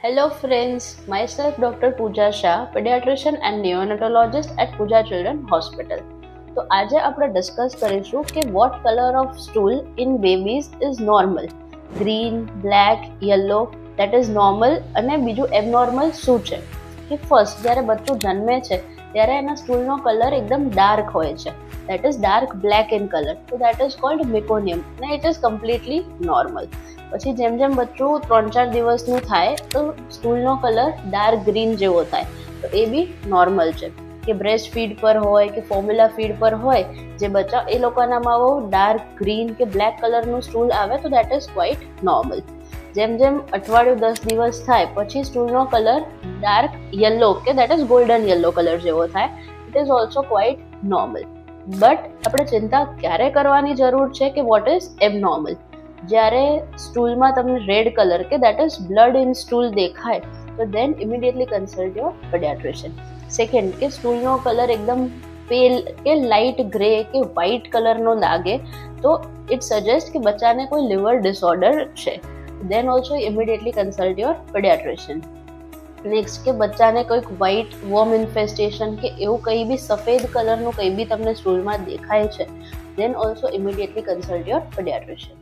Hello friends, myself Dr. Pooja Shah, pediatrician and neonatologist at Pooja Children Hospital. તો આજે આપણે discuss કરીશું કે what colour of stool in babies is normal. Green, black, yellow that is normal અને બીજું abnormal શું છે. કે ફર્સ્ટ જ્યારે બચ્ચું જન્મે છે ત્યારે એના સ્ટૂલનો કલર એકદમ ડાર્ક હોય છે, that is dark black in colour, તો દેટ ઇઝ કોલ્ડ મિકોનિયમ અને ઇટ ઇઝ કમ્પ્લીટલી નોર્મલ. પછી જેમ જેમ બચ્ચું 3-4 દિવસનું થાય તો સ્ટૂલનો કલર ડાર્ક ગ્રીન જેવો થાય, તો એ બી નોર્મલ છે. કે બ્રેસ્ટ ફીડ પર હોય કે ફોર્મ્યુલા ફીડ પર હોય જે બચ્ચા, એ લોકોનામાં ડાર્ક ગ્રીન કે બ્લેક કલરનું સ્ટૂલ આવે તો દેટ ઇઝ ક્વાઇટ નોર્મલ. જેમ જેમ અઠવાડિયું 10 દિવસ થાય પછી સ્ટૂલનો કલર ડાર્ક યલો કે that is golden yellow colour જેવો થાય, it is also quite normal. But આપણે ચિંતા ક્યારે કરવાની જરૂર છે કે વોટ ઇઝ એબનોર્મલ. જ્યારે સ્ટૂલમાં તમને રેડ કલર કે that is blood in stool દેખાય તો દેન ઇમિડિયેટલી કન્સલ્ટ યોર પેડિયાટ્રિશિયન. સેકન્ડ, કે સ્ટૂલનો કલર એકદમ પેલ કે લાઇટ ગ્રે કે વ્હાઇટ કલરનો લાગે તો ઇટ સજેસ્ટ કે બચ્ચાને કોઈ લિવર ડિસઓર્ડર છે, then also immediately consult your paediatrician. Next, કે બચ્ચાને કોઈક વ્હાઇટ વોર્મ ઇન્ફેસ્ટેશન કે એવું કંઈ બી સફેદ કલરનું કંઈ બી તમને સ્ટૂલમાં દેખાય છે, then also immediately consult your પેડિયાટ્રિશિયન.